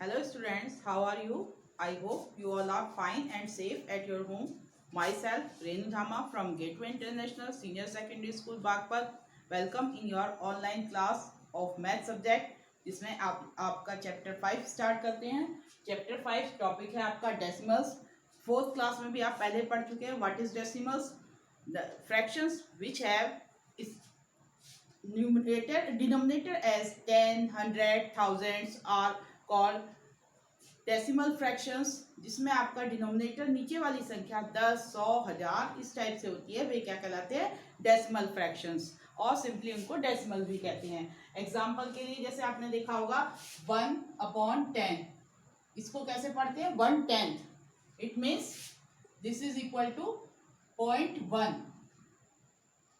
Hello students, how are you? I hope you all are fine and safe at your home. Myself, Renu Dhama from Gateway International Senior Secondary School, Bagpat. Welcome in your online class of math subject. जिसमें आपका chapter 5 start करते हैं. Chapter 5 topic है आपका decimals. Fourth class में भी आप पहले पढ़ चुके हैं. What is decimals? The fractions which have denominator as 10, 100, thousands are called decimal fractions. जिसमें आपका डिनोमिनेटर नीचे वाली संख्या 10, 100, 1000 इस टाइप से होती है, वे क्या कहलाते हैं? Decimal fractions. और सिंपली उनको डेसिमल भी कहते हैं. एग्जांपल के लिए जैसे आपने देखा होगा 1/10, इसको कैसे पढ़ते हैं? 1/10. It means this is equal to 0.1.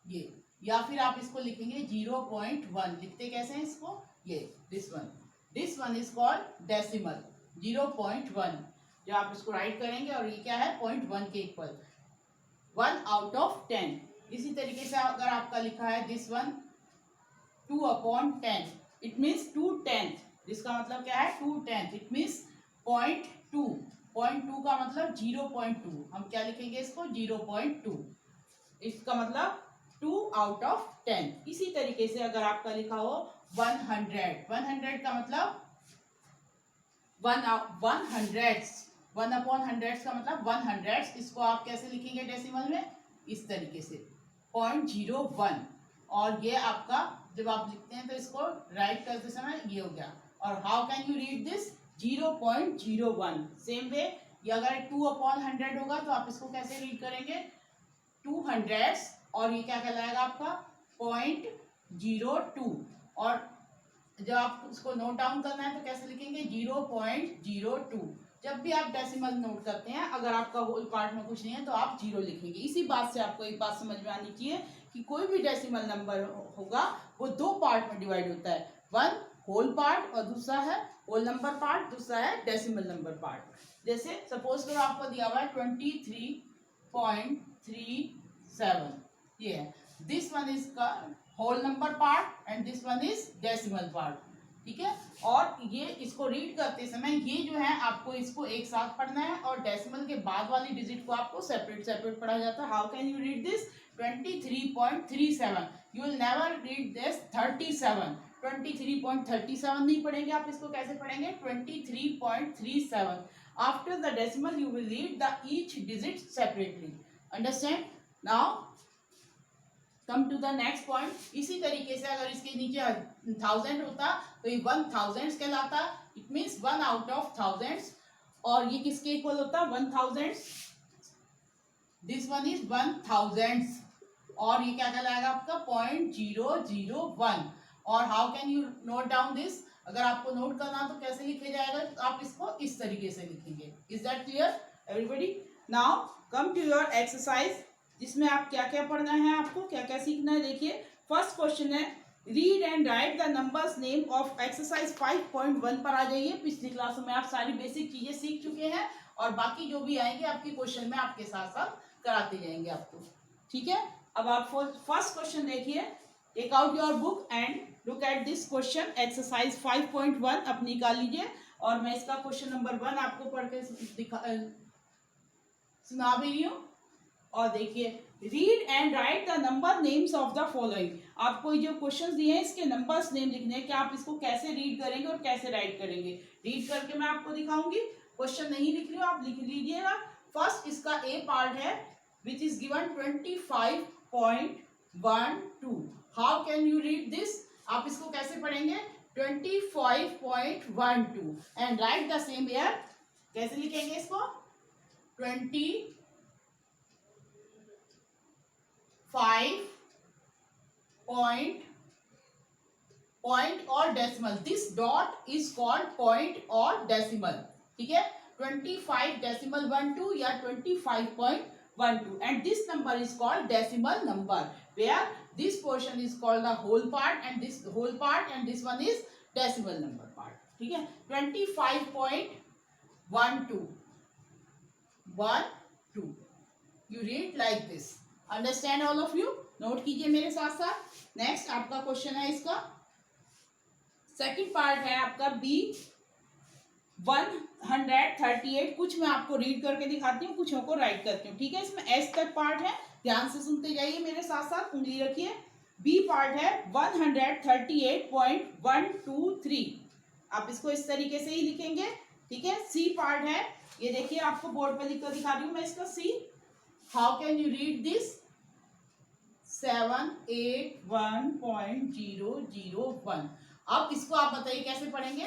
ये, या फिर आप इसको लिखेंगे 0.1. लिखते कैसे हैं इसको? ये this one is called decimal 0.1. जो आप इसको राइट करेंगे और ये क्या है? 0.1 के इक्वल, 1/10. इसी तरीके से अगर आपका लिखा है दिस वन 2/10, इट मीन्स 2/10. जिसका मतलब क्या है? 2/10. It means 0.2. 0.2 का मतलब 0.2. हम क्या लिखेंगे इसको? 0.2. इसका मतलब 2/10. इसी तरीके से अगर आपका लिखा हो 100, 100 का मतलब 1/100. 1/100 का मतलब 100. इसको आप कैसे लिखेंगे डेसिमल में? इस तरीके से 0.01. और ये आपका जब आप लिखते हैं तो इसको राइट करते समय ये हो गया. और how can you read this? 0.01. Same way ये अगर 2/100 होगा तो आप इसको कैसे रीड करेंगे? 200. और ये क्या कहलाएगा आपका? 0.02. और जब आप उसको नोट डाउन करना है तो कैसे लिखेंगे? 0.02. जब भी आप डेसिमल नोट करते हैं, अगर आपका होल पार्ट में कुछ नहीं है तो आप 0 लिखेंगे. इसी बात से आपको एक बात समझ में आनी चाहिए कि कोई भी डेसिमल नंबर होगा वो 2 पार्ट में डिवाइड होता है. वन होल पार्ट और दूसरा है होल नंबर पार्ट, दूसरा है डेसिमल नंबर पार्ट. जैसे सपोज करो आपको दिया हुआ है 23.37. ये है. दिस वन इज का whole number part and this one is decimal part. ठीक है. और ये इसको रीड करते समय ये जो है आपको इसको एक साथ पढ़ना है और डेसिमल के बाद वाली डिजिट को आपको सेपरेट सेपरेट पढ़ा जाता है. How can you read this? 23.37. You will never read this 37. 23.37 नहीं पढ़ेंगे आप. इसको कैसे पढ़ेंगे? 23.37. After the decimal you will read the each digit separately. Understand? Now come to the next point. इसी तरीके से अगर इसके नीचे 1000 होता तो ये 1000 कहलाता. It means 1/1000. और ये किसके इक्वल होता? 1000. This one is 1000. और ये क्या कहलाएगा आपका? 0.001. और how can you note down this? अगर आपको नोट करना तो कैसे लिखे जाएगा? तो आप इसको इस तरीके से लिखेंगे. Is that clear everybody? Now come to your exercise, जिसमें आप क्या क्या पढ़ना है, आपको क्या क्या सीखना है. देखिए फर्स्ट क्वेश्चन है read and write the numbers name of exercise 5.1 पर आ जाइए. पिछली क्लासों में आप सारी बेसिक चीजें सीख चुके हैं और बाकी जो भी आएंगे आपके क्वेश्चन में आपके साथ साथ कराते जाएंगे आपको. ठीक है. अब आप फर्स्ट क्वेश्चन देखिए. Take out your book and look at this question. Exercise 5.1 आप निकाल लीजिए और मैं इसका क्वेश्चन नंबर 1 आपको पढ़ के सुना भी रही हूँ. और देखिए read and write the number names of the following. आपको ये जो क्वेश्चंस दिए हैं इसके नंबर्स नेम लिखने हैं कि आप इसको कैसे रीड करेंगे और कैसे राइट करेंगे. रीड करके मैं आपको दिखाऊंगी. क्वेश्चन नहीं लिख रही हूँ, आप लिख लीजिएगा. फर्स्ट इसका ए पार्ट है which is given 25.12. How can you read this? आप इसको कैसे पढ़ेंगे? 25.12 and write the same air. कैसे लिखेंगे इसको? 25 पॉइंट और decimal. This dot is called point और डेसिमल. ठीक है. 25.12 या 25.12 and this number is called decimal number where this portion is called the whole part and this whole part and this one is decimal number part. ठीक है. 25.12 you read like this. Understand all of you? Note कीजिए मेरे साथ साथ. Next आपका question है इसका second part है आपका बी 138, कुछ मैं आपको रीड करके दिखाती हूँ, कुछ को राइट करती हूँ, ठीक है। इसमें एस तक पार्ट है, ध्यान से सुनते जाइए मेरे साथ साथ, उंगली रखिए। बी पार्ट है 138.123, आप इसको इस तरीके से ही लिखेंगे, ठीक है। सी पार्ट है, ये देखिए आपको बोर्ड पे लिख कर दिखा रही हूँ मैं इसका सी। How can you read this? 781.001। अब इसको आप बताइए कैसे पढ़ेंगे?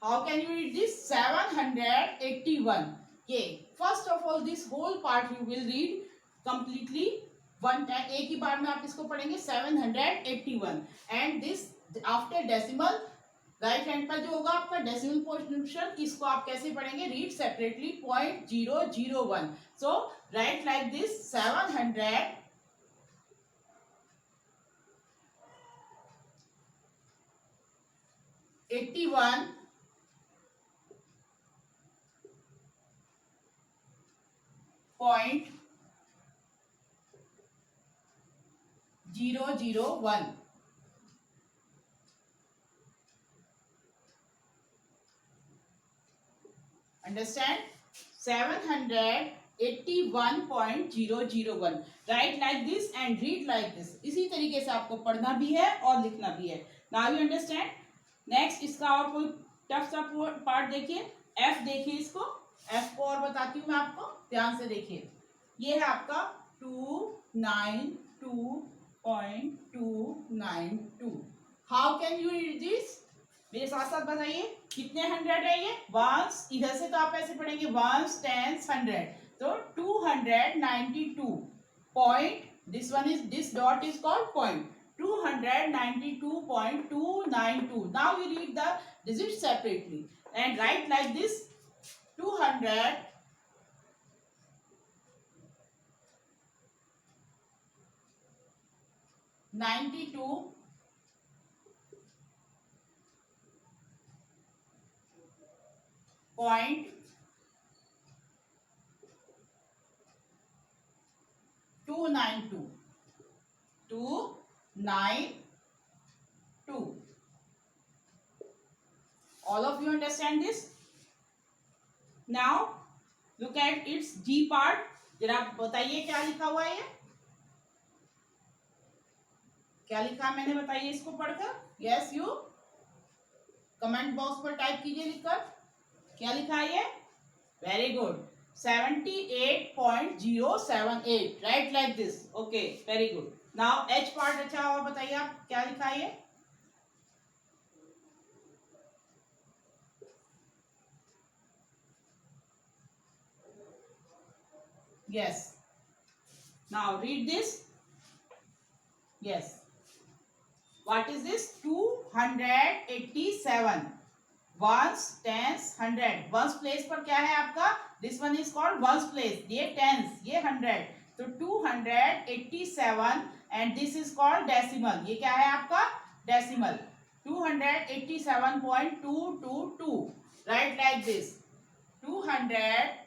How can you read this? 781, ये first of all this whole part you will read completely one time, एक ही बार में आप इसको पढ़ेंगे 781, and this after decimal, right hand पर जो होगा आपका डेसिमल पोर्शन, इसको आप कैसे पढ़ेंगे? Read separately 0.001। So right like this 781.001। Understand? 781.001। Right like this and read like this. इसी तरीके से आपको पढ़ना भी है और लिखना भी है। Now you understand. नेक्स्ट इसका और कोई टफ सा पार्ट देखिए, एफ देखिए इसको, एफ को और बताती हूँ मैं आपको, ध्यान से देखिए। ये है आपका 292.292। How can you read this? मेरे साथ साथ बताइए कितने 100 है ये? वंस, इधर से तो आप ऐसे पढ़ेंगे वंस, टेंस, 100, तो 292 point, this one is, this dot is called point, 292.292। now you read the digits separately and write like this 292 point 292। All of you understand this? Now look at its G part. जरा बताइए क्या लिखा हुआ है, ये क्या लिखा मैंने, बताइए इसको पढ़कर। यस, यू कमेंट बॉक्स पर टाइप कीजिए लिखकर, क्या लिखा है ये? Very good, 78.078, right like this, okay, very good. Now H part, अच्छा और बताइए आप क्या लिखा है ये? Yes. Now read this. Yes. What is this? 287. Ones, tens, 100. Ones place पर क्या है आपका? This one is called ones place. ये tens, ये 100. तो 287 and this is called decimal. ये क्या है आपका? Decimal. 287.222. Write like this. 200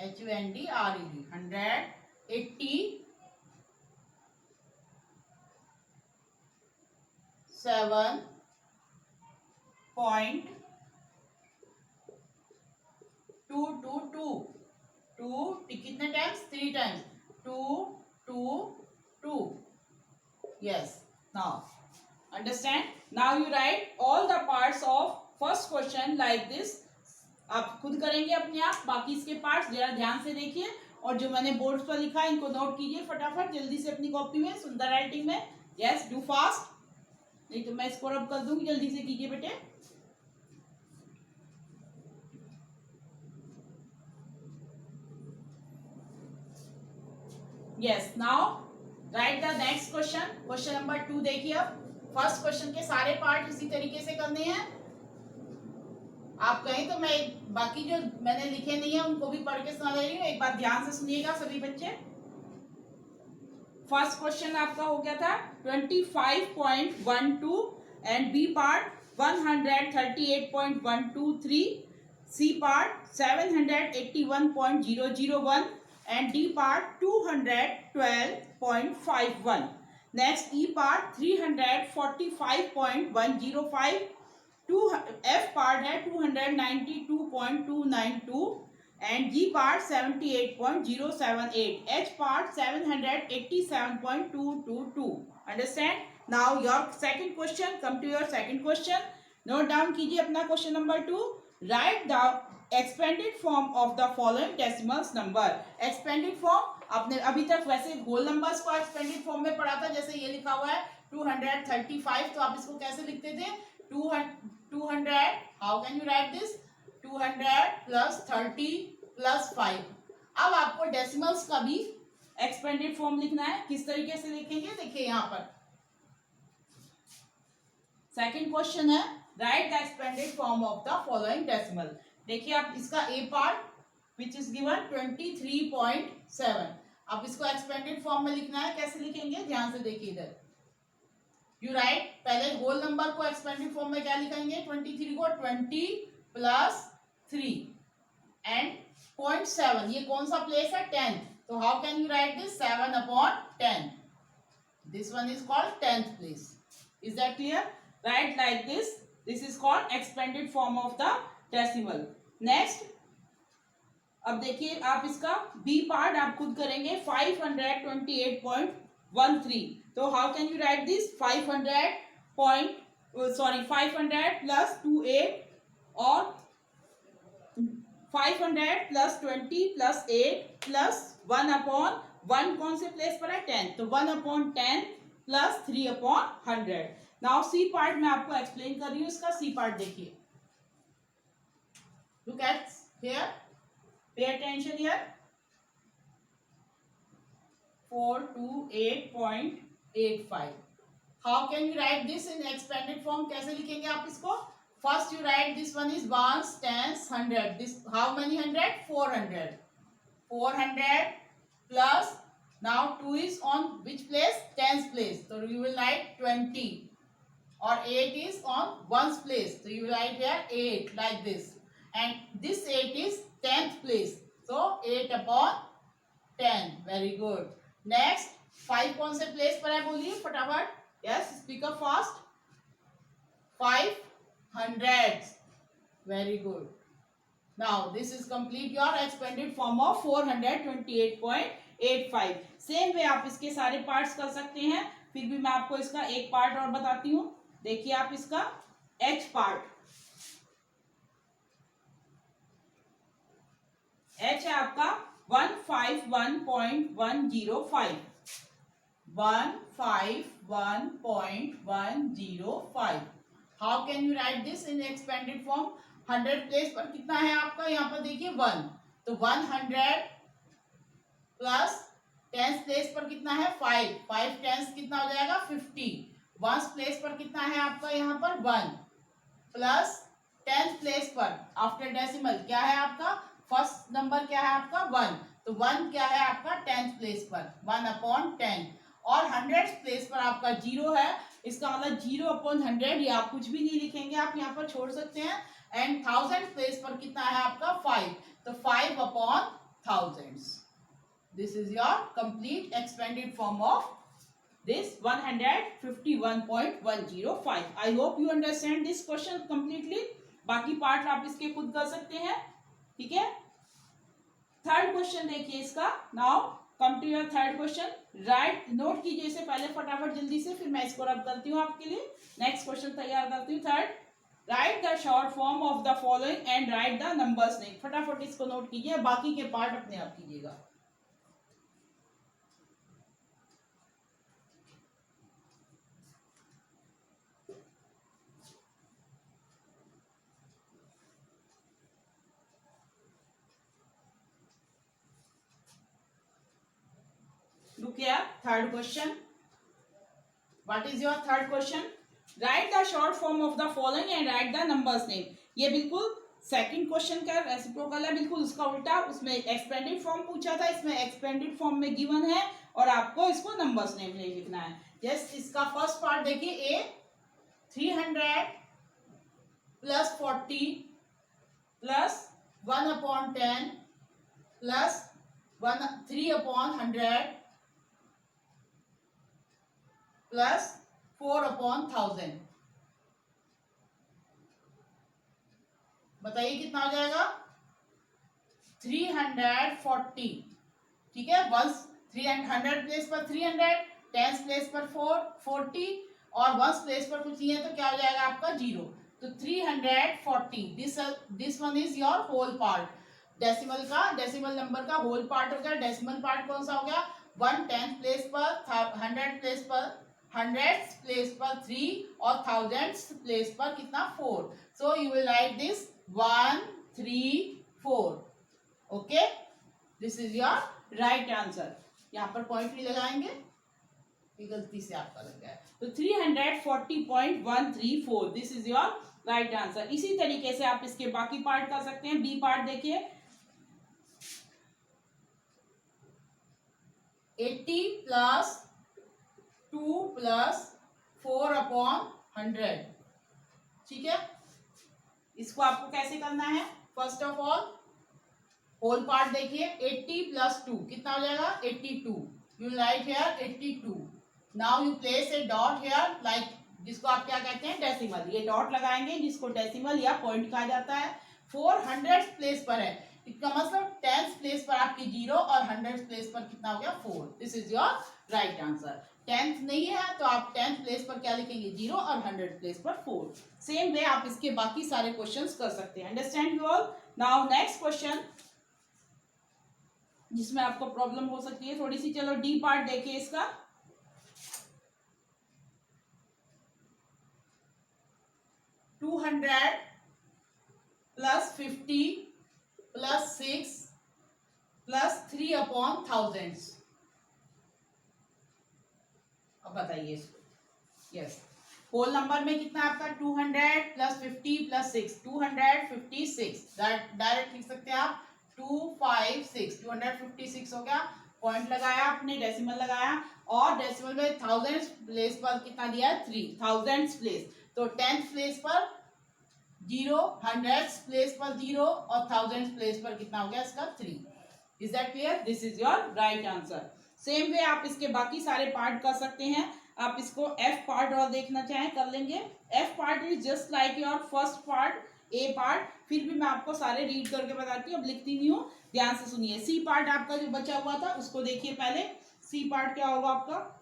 HUNDRED 187.222। कितने times? 3 times, 222। yes, now understand. now you write all the parts of first question like this. आप खुद करेंगे अपने आप, बाकी इसके पार्ट्स जरा ध्यान से देखिए, और जो मैंने बोर्ड पर लिखा है इनको नोट कीजिए फटाफट जल्दी से अपनी कॉपी में, सुंदर राइटिंग में। यस, डू फास्ट, नहीं तो मैं इसको रब कर दूंगी, जल्दी से कीजिए बेटे। Yes, now right the next question, question number 2 देखिए। अब फर्स्ट क्वेश्चन के सारे पार्ट इसी तरीके से करने हैं। आप कहें तो मैं बाकी जो मैंने लिखे नहीं है उनको भी पढ़ के सुना दे रही हूँ, एक बार ध्यान से सुनिएगा सभी बच्चे। फर्स्ट क्वेश्चन आपका हो गया था 25.12 and B part 138.123, C part 781.001 and D part 212.51। Next E part 345.105, to F part है 292.292 and G part 78.078, H part 787.222. Understand? Now your second question, come to your second question. Note down कीजिए अपना question number 2. Write the expanded form of the following decimals number. Expanded form आपने अभी तक वैसे whole numbers को expanded form में पढ़ा था. जैसे ये लिखा हुआ है 235, तो आप इसको कैसे लिखते थे? 200. How can you write this? 200 plus 30 plus 5. अब आपको डेसिमल्स का भी एक्सपेंडेड फॉर्म लिखना है. किस तरीके से लिखेंगे? देखिए यहाँ पर सेकंड क्वेश्चन है, right the expanded form of the following decimal. देखिए आप इसका A part which is given 23.7. अब इसको एक्सपेंडेड फॉर्म में लिखना है. कैसे लिखेंगे? ध्यान से देखिए इधर. यू राइट, पहले होल नंबर को एक्सपेंडेड फॉर्म में क्या लिखेंगे? 23 को 20 प्लस 3 एंड 0.7. ये कौन सा प्लेस है? 10. तो how can you write this? 7/10. This one is called 10th place. Is that clear? Right like this. This is called expanded form of the decimal. Next, अब देखिए आप इसका बी पार्ट आप खुद करेंगे 528.13. तो how can you write this? 500 plus 28 और 500 plus 20 plus 8 plus 1/1 कौन से प्लेस पर है? 10. तो 1/10 प्लस 3/100. नाउ सी पार्ट मैं आपको एक्सप्लेन कर रही हूँ. इसका सी पार्ट देखिए. Look at here, pay attention here. 428.85. How can you write this in expanded form? कैसे लिखेंगे आप इसको? First you write this one is ones, tens, 100. This how many 100? 400. 400 plus now 2 is on which place? 10th place. So you will write 20. Or 8 is on 1's place. So you will write here 8 like this. And this 8 is 10th place. So 8/10. Very good. Next 5 कौन से place पर है? बोलिए फटाफट. Yes, speak up fast. 500. Very good. Now this is complete your expanded form of 428.85. Same way आप इसके सारे parts कर सकते हैं. फिर भी मैं आपको इसका एक पार्ट और बताती हूँ. देखिए आप इसका एच पार्ट. एच है आपका 151.105. 151.105. How can you write this in expanded form? 100 place पर कितना है आपका? यहाँ पर देखिए 1. तो 100 प्लस 10th प्लेस पर कितना है? 5. 5 10th कितना हो जाएगा? 50. 1st प्लेस पर कितना है आपका? यहाँ पर 1 प्लस 10th प्लेस पर आफ्टर डेसिमल क्या है आपका? फर्स्ट नंबर क्या है आपका? 1. तो 1 क्या है आपका? 10th प्लेस पर 1/10. और 100th प्लेस पर आपका 0 है. इसका मतलब 0/100. ये आप कुछ भी नहीं लिखेंगे, आप यहाँ पर छोड़ सकते हैं. एंड 1000th प्लेस पर कितना है आपका? 5. तो 5/1000. This is your complete expanded form of this 151.105. I hope you understand this question completely. बाकी पार्ट आप इसके खुद कर सकते हैं. ठीक है. थर्ड क्वेश्चन देखिए इसका. Now come to your third question. Right, note कीजिए इसे पहले फटाफट जल्दी से, फिर मैं इसको रब करती हूँ आपके लिए. नेक्स्ट क्वेश्चन तैयार करती हूँ. Third, right the short form of the following and write the numbers name. फटाफट इसको नोट कीजिए, बाकी के पार्ट अपने आप कीजिएगा. Look here, third question. What is your third question? Write the short form of the following and write the numbers name. ये बिल्कुल सेकंड क्वेश्चन का रेसिप्रोकल है, बिल्कुल उसका उल्टा. उसमें एक्सपेंडेड फॉर्म पूछा था, इसमें एक्सपेंडेड फॉर्म में गिवन है और आपको इसको नंबर्स नेम लिखना है. यस, इसका फर्स्ट पार्ट देखिए. ए 300 प्लस 40 प्लस 1/10 प्लस 3/100 प्लस 4/1000। बताइए कितना हो जाएगा? 340। ठीक है, वंस 300 प्लेस पर 300, टेंस प्लेस पर 440 और वंस प्लेस पर कुछ नहीं है तो क्या हो जाएगा आपका 0। तो 340 this one is your whole part. Decimal का, डेसिमल नंबर का होल पार्ट हो गया। डेसिमल पार्ट कौन सा हो गया? 1 10th प्लेस पर, 100 प्लेस पर, 100 प्लेस पर 3 और 1000 प्लेस पर कितना 4। So you will write this 1 3 4। Okay, this is your right answer. यहाँ पर पॉइंट भी लगाएंगे, ये गलती से आपका लग गया है। तो 340.134 this is your right answer. इसी तरीके से आप इसके बाकी पार्ट कर सकते हैं। बी पार्ट देखिए, 80 प्लस 2 प्लस 4/100। ठीक है, इसको आपको कैसे करना है? First of all whole part देखिए, 80 प्लस 2 कितना हो जाएगा? 82। You write here 82। Now you place a dot here, like जिसको आप क्या कहते हैं? डेसिमल। ये डॉट लगाएंगे जिसको डेसिमल या पॉइंट कहा जाता है। 400 प्लेस पर है, इसका मतलब 10th प्लेस पर आपकी 0 और 100 प्लेस पर कितना हो गया? 4। This is your right answer. 10th नहीं है तो आप 10th प्लेस पर क्या लिखेंगे? 0 और 100 प्लेस पर 4। सेम वे आप इसके बाकी सारे क्वेश्चंस कर सकते हैं। Understand you all? Now next question जिसमें आपको प्रॉब्लम हो सकती है थोड़ी सी। चलो डी पार्ट देखिए इसका। $200 प्लस 50 प्लस 6 प्लस 3/1000। अब बताइए इसको। यस, होल नंबर में कितना आपका? 200 प्लस 50 प्लस 6, 256। डायरेक्ट लिख सकते हैं आप 256। 256 हो गया। पॉइंट लगाया आपने, डेसिमल लगाया, और डेसिमल में 1000 प्लेस पर कितना दिया है? 3 1000 प्लेस। तो 10th प्लेस पर 0, 100 प्लेस पर 0 और 1000 प्लेस पर कितना हो गया इसका? 3। Is that clear? This is your right answer. Same way आप इसके बाकी सारे पार्ट कर सकते हैं। आप इसको एफ पार्ट और देखना चाहें कर लेंगे। F part is just like your first part, A part. फिर भी मैं आपको सारे रीड करके बताती हूँ, अब लिखती नहीं हूँ, ध्यान से सुनिए। सी पार्ट आपका जो बचा हुआ था उसको देखिए पहले। सी पार्ट क्या होगा आपका?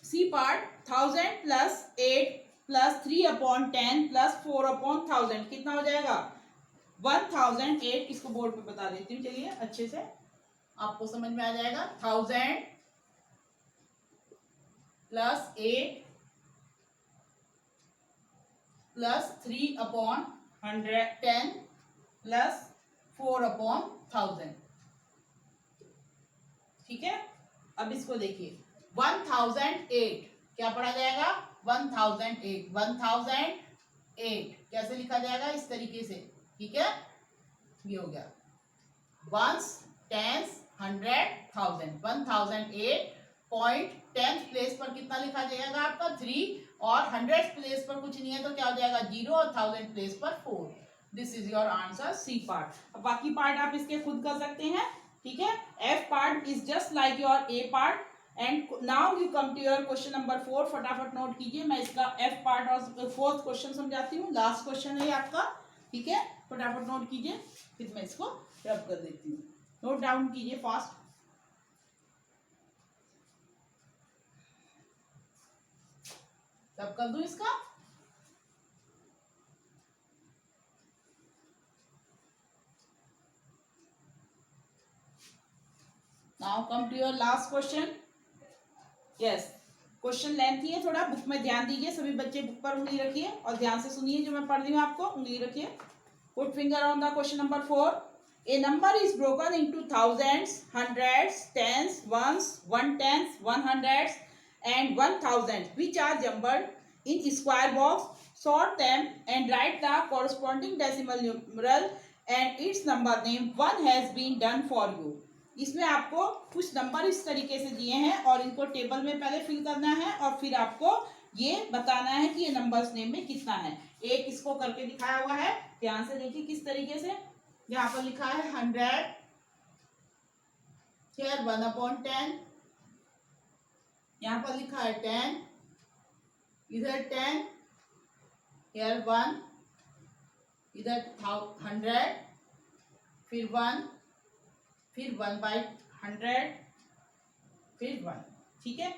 C part 1000 plus 8 plus 3/10 plus 4/1000 कितना हो जाएगा? 1008। इसको बोर्ड पे बता देती हूँ, चलिए अच्छे से आपको समझ में आ जाएगा। 1000 प्लस 8 प्लस 3/10 प्लस 4/1000। ठीक है, अब इसको देखिए 1008 क्या पढ़ा जाएगा? 1008। 1008 कैसे लिखा जाएगा? इस तरीके से। ठीक है, ये हो गया once, tens, 100, 1000। 1008 point 10th place पर कितना लिखा जाएगा आपका? 3 और 100 प्लेस पर कुछ नहीं है तो क्या हो जाएगा? 0 और 1000 प्लेस पर 4। This is your answer, C part. अब बाकी पार्ट आप इसके खुद कर सकते हैं। ठीक है, F part is just like your A part. And now you come to your question number 4। फटाफट नोट कीजिए, मैं इसका एफ पार्ट और फोर्थ क्वेश्चन समझाती हूँ। लास्ट क्वेश्चन है आपका। ठीक है, फटाफट नोट कीजिए, फिर मैं इसको रब कर देती हूँ। नोट डाउन कीजिए फास्ट। तब कर दूं इसका? Now come to your last question. Yes, question lengthy है थोड़ा, बुक में ध्यान दीजिए। सभी बच्चे बुक पर उंगली रखिए और ध्यान से सुनिए जो मैं पढ़ रही हूँ आपको। उंगली रखिए, put finger on the question number 4। A number is broken into thousands, hundreds, tens, ones, 1/10, 100s and 1000 which are jumbled in square box. Sort them and write the corresponding decimal numeral and its number name. One has been done for you. इसमें आपको कुछ number इस तरीके से दिए हैं और इनको टेबल में पहले फिल करना है और फिर आपको ये बताना है कि ये नंबर्स नेम में कितना है। एक इसको करके दिखाया हुआ है, ध्यान से देखिए किस तरीके से। यहाँ पर लिखा है 100, here 1/10, यहाँ पर लिखा है 10, इधर 10, here 1, इधर 100, फिर 1, फिर 1/100, फिर 1। ठीक है,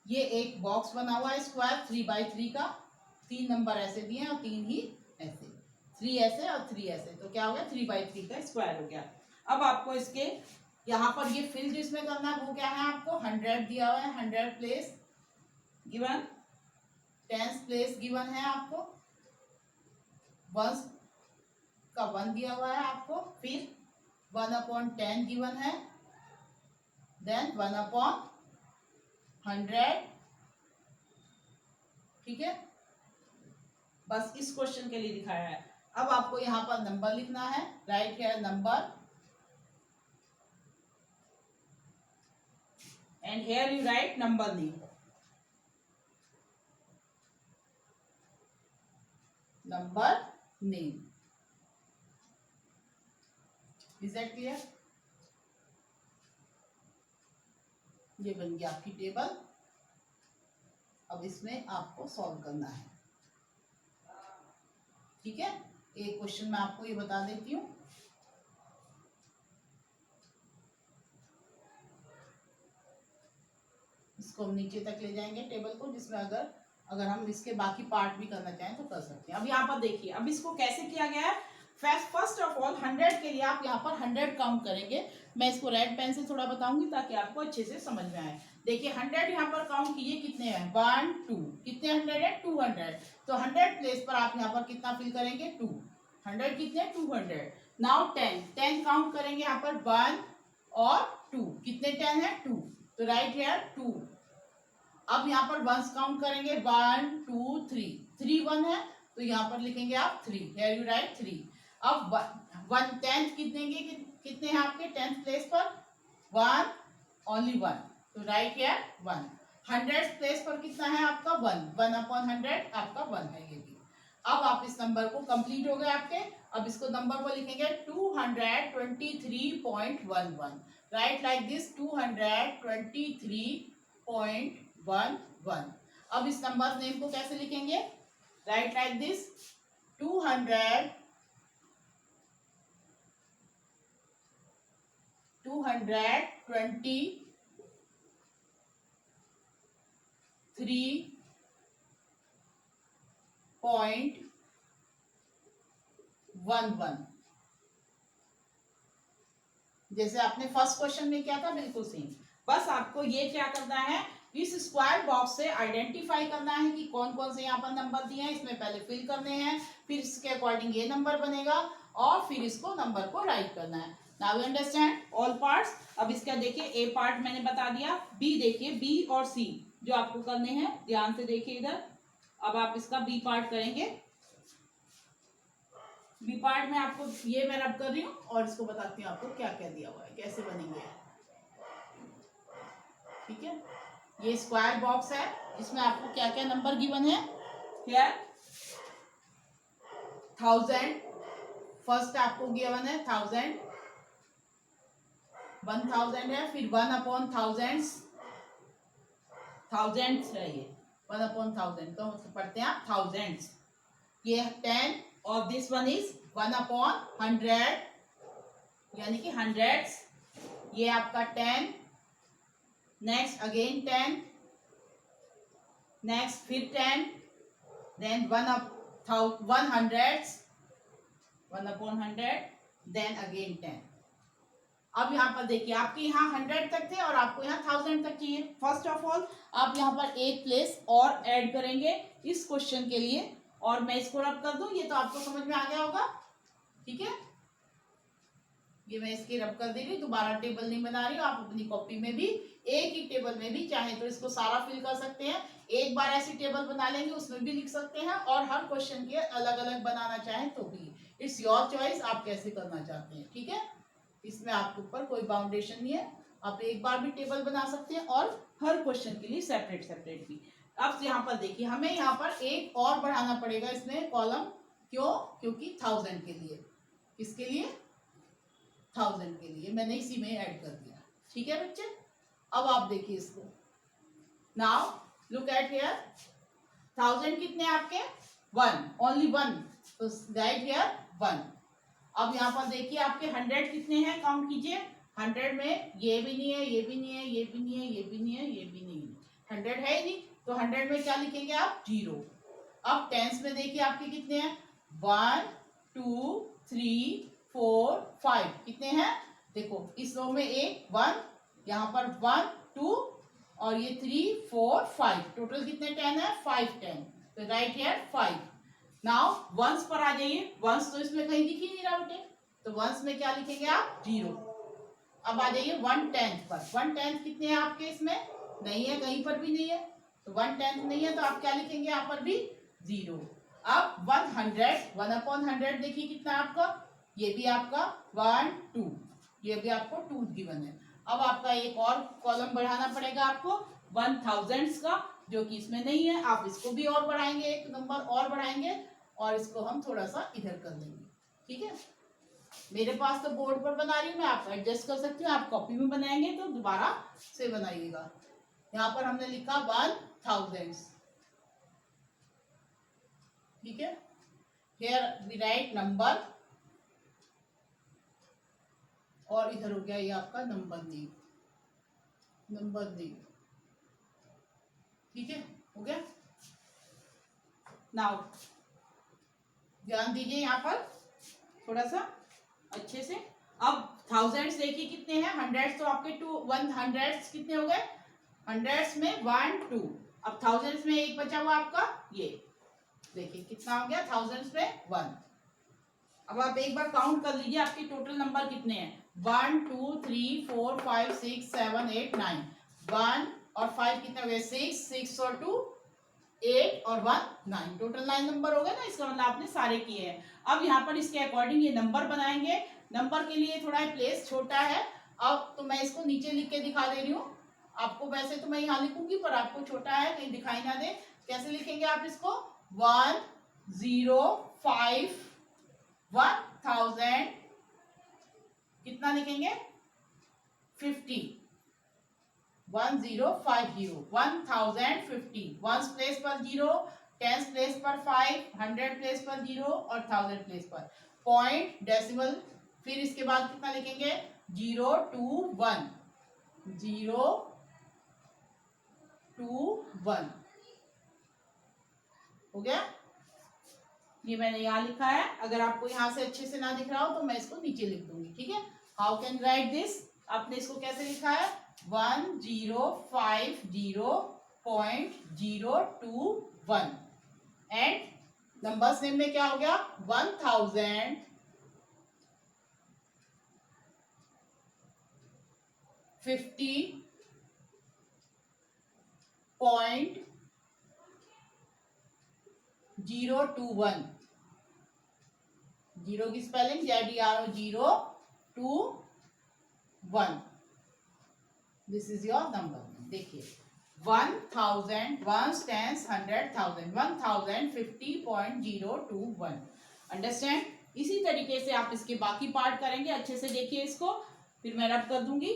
ये एक बॉक्स बना हुआ है स्क्वायर 3/3 का। 3 नंबर ऐसे दिए हैं और 3 ही ऐसे, 3 ऐसे और 3 ऐसे, तो क्या हो गया 3/3 का स्क्वायर हो गया। अब आपको इसके यहाँ पर ये फिल जिसमें करना है वो क्या है, आपको 100 दिया हुआ है, 100 प्लेस गिवन, 10 प्लेस गिवन है आपको, 1 का 1 दिया हुआ है आपको, फिर 1/10 गिवन है, देन 1/100। ठीक है, बस इस क्वेश्चन के लिए दिखाया है। अब आपको यहाँ पर नंबर लिखना है, right here number, and here you right number name. Number name, is that clear? ये बन गया आपकी टेबल। अब इसमें आपको सॉल्व करना है। ठीक है, एक क्वेश्चन मैं आपको ये बता देती हूँ। इसको हम नीचे तक ले जाएंगे टेबल को, जिसमें अगर हम इसके बाकी पार्ट भी करना चाहें तो कर सकते हैं। अब यहाँ पर देखिए, अब इसको कैसे किया गया है। फर्स्ट ऑफ ऑल 100 के लिए आप यहाँ पर 100 काउंट करेंगे। मैं इसको रेड पेन से थोड़ा बताऊंगी ताकि आपको अच्छे से समझ में आए। देखिए 100 यहाँ पर काउंट कीजिए, कितने हैं 1 2, कितने 100 है 200, तो 100 प्लेस पर आप यहाँ पर कितना फिल करेंगे 2, 100 कितने 200। नाउ 10 काउंट करेंगे यहाँ पर 1 और 2, कितने 10 है 2, तो राइट हियर 2। अब यहाँ पर वंस काउंट करेंगे 1 2 3, 3 1 है तो यहाँ पर लिखेंगे आप 3, हियर यू राइट 3। अब 1/10 कितने हैं आपके 10th प्लेस पर 1, ओनली 1, तो राइट हियर 1। 100th प्लेस पर कितना है आपका 1, 1/100 आपका 1 है ये भी। अब आप इस नंबर को कंप्लीट हो गए आपके। अब इसको नंबर को लिखेंगे 223.11, राइट लाइक दिस 223.11। अब इस नंबर नेम को कैसे लिखेंगे, राइट लाइक दिस 223.11, जैसे आपने फर्स्ट क्वेश्चन में किया था बिल्कुल सेम। बस आपको ये क्या करना है, इस स्क्वायर बॉक्स से आइडेंटिफाई करना है कि कौन कौन से यहाँ पर नंबर दिए हैं, इसमें पहले फिल करने हैं, फिर इसके अकॉर्डिंग ये नंबर बनेगा और फिर इसको नंबर को राइट करना है। Now you understand all parts. अब इसका देखिए ए पार्ट मैंने बता दिया, बी देखिए, बी और सी जो आपको करने हैं, ध्यान से देखिए इधर। अब आप इसका बी पार्ट करेंगे। बी पार्ट में आपको ये मैं रब कर रही हूँ और इसको बताती हूँ आपको क्या क्या दिया हुआ है, कैसे बनेंगे। ठीक है, ये स्क्वायर बॉक्स है इसमें आपको क्या क्या नंबर गिवन है। हियर 1000 फर्स्ट आपको गिवन है, 1000 1000 है, फिर 1/1000 थाउजेंड्स है, ये 1/1000 तो पढ़ते हैं आप थाउजेंड्स। ये 10 और दिस वन इज 1/100 यानी कि हंड्रेड्स। ये आपका 10, नेक्स्ट अगेन 10, नेक्स्ट फिर 10, देन 1/100 देन अगेन 10। अब यहाँ पर देखिए आपके यहाँ 100 तक थे और आपको यहाँ 1000 तक चाहिए। फर्स्ट ऑफ ऑल आप यहाँ पर एक प्लेस और ऐड करेंगे इस क्वेश्चन के लिए, और मैं इसको रब कर दूं, ये तो आपको समझ में आ गया होगा। ठीक है, ये मैं इसकी रब कर दे रही हूँ, दोबारा टेबल नहीं बना रही हूँ। आप अपनी कॉपी में भी एक ही टेबल में भी चाहे तो इसको सारा फिल कर सकते हैं, एक बार ऐसी टेबल बना लेंगे उसमें भी लिख सकते हैं, और हर क्वेश्चन के अलग अलग बनाना चाहें तो भी, इट्स योर चॉइस आप कैसे करना चाहते हैं। ठीक है, इसमें आपके ऊपर कोई बाउंडेशन नहीं है, आप एक बार भी टेबल बना सकते हैं और हर क्वेश्चन के लिए सेपरेट सेपरेट भी। अब यहाँ पर देखिए हमें यहाँ पर एक और बढ़ाना पड़ेगा इसमें कॉलम, क्यों, क्योंकि 1000 के लिए, किसके लिए 1000 के लिए मैंने इसी में ऐड कर दिया। ठीक है बच्चे, अब आप देखिए इसको, नाउ लुक एट हियर, 1000 कितने आपके, 1, ओनली 1, तो राइट हियर 1। अब यहाँ पर देखिए आपके 100 कितने हैं, काउंट कीजिए। 100 में ये भी नहीं है, ये भी नहीं है, ये भी नहीं है, ये भी नहीं है, ये भी नहीं है, 100 है ही नहीं, तो 100 में क्या लिखेंगे आप, 0। अब टेंस में देखिए आपके कितने हैं, 1 2 3 4 5, कितने हैं, देखो इस रो में एक 1, यहाँ पर 1 2 और ये 3 4 5, टोटल कितने 10 है, 5 10, तो राइट हियर 5। नाउ वंस पर आ जाइए, वंस तो इसमें कहीं दिख ही नहीं रहा बेटे, तो वंस में क्या लिखेंगे आप, 0। अब आ जाइए 1/10 पर, 1/10 कितने हैं आपके, इसमें नहीं है, कहीं पर भी नहीं है, तो 1/10 नहीं है, तो आप क्या लिखेंगे यहाँ पर भी 0। अब 100, 1/100 देखिए कितना है आपका, ये भी आपका 1 2, ये भी आपको 2 गिवन है। अब आपका एक और कॉलम बढ़ाना पड़ेगा आपको 1000s का, जो कि इसमें नहीं है, आप इसको भी और बढ़ाएंगे, एक नंबर और बढ़ाएंगे, और इसको हम थोड़ा सा इधर कर देंगे, ठीक है। मेरे पास तो बोर्ड पर बना रही हूँ मैं, आप एडजस्ट कर सकते हो, आप कॉपी में बनाएंगे तो दोबारा से बनाइएगा। यहाँ पर हमने लिखा 1000, ठीक है। हियर वी राइट नंबर, और इधर हो गया ये आपका नंबर नेम, नंबर नेम, ठीक है, हो गया। नाउ ध्यान दीजिए यहाँ पर थोड़ा सा अच्छे से। अब 1000s देखिए कितने हैं, 100s तो आपके 100s कितने हो गए, 100s में 1 2, अब 1000s में एक बचा हुआ आपका, ये देखिए कितना हो गया, 1000s में 1। अब आप एक बार काउंट कर लीजिए आपके टोटल नंबर कितने हैं, 1 2 3 4 5 6 7 8 9, 1 और 5 कितने हो गए, 6, 6 और 2 8 और 1 9, टोटल 9 नंबर हो गए ना, इसका मतलब आपने सारे किए हैं। अब यहाँ पर इसके अकॉर्डिंग ये नंबर बनाएंगे, नंबर के लिए थोड़ा प्लेस छोटा है, अब तो मैं इसको नीचे लिख के दिखा दे रही हूँ आपको, वैसे तो मैं यहाँ लिखूंगी पर आपको छोटा है कहीं दिखाई ना दे, कैसे लिखेंगे आप इसको, 1 0 5 1000, कितना लिखेंगे 50, 1050, 1050, वंस प्लेस पर 0, टेंस प्लेस पर 5, 100 प्लेस पर 0 और 1000 प्लेस पर पॉइंट डेसिमल, फिर इसके बाद कितना लिखेंगे 0 2 1, 0 2 1, हो गया। ये मैंने यहाँ लिखा है, अगर आपको यहाँ से अच्छे से ना दिख रहा हो तो मैं इसको नीचे लिख दूंगी, ठीक है। हाउ कैन राइट दिस, आपने इसको कैसे लिखा है, 1050.021 एंड नंबर्स नेम में क्या हो गया, 1050 पॉइंट 021, 0 की spelling ZERO 021, this is your number. देखिए 1000, 1 10 100 1000, 1050.021, अंडरस्टैंड। इसी तरीके से आप इसके बाकी पार्ट करेंगे, अच्छे से देखिए इसको, फिर मैं रब कर दूंगी।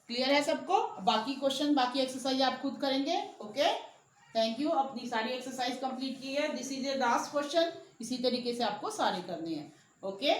क्लियर है सबको, बाकी क्वेश्चन बाकी एक्सरसाइज आप खुद करेंगे, ओके। थैंक यू, अपनी सारी एक्सरसाइज कंप्लीट की है, this is a last question, इसी तरीके से आपको सारे करने हैं, ओके।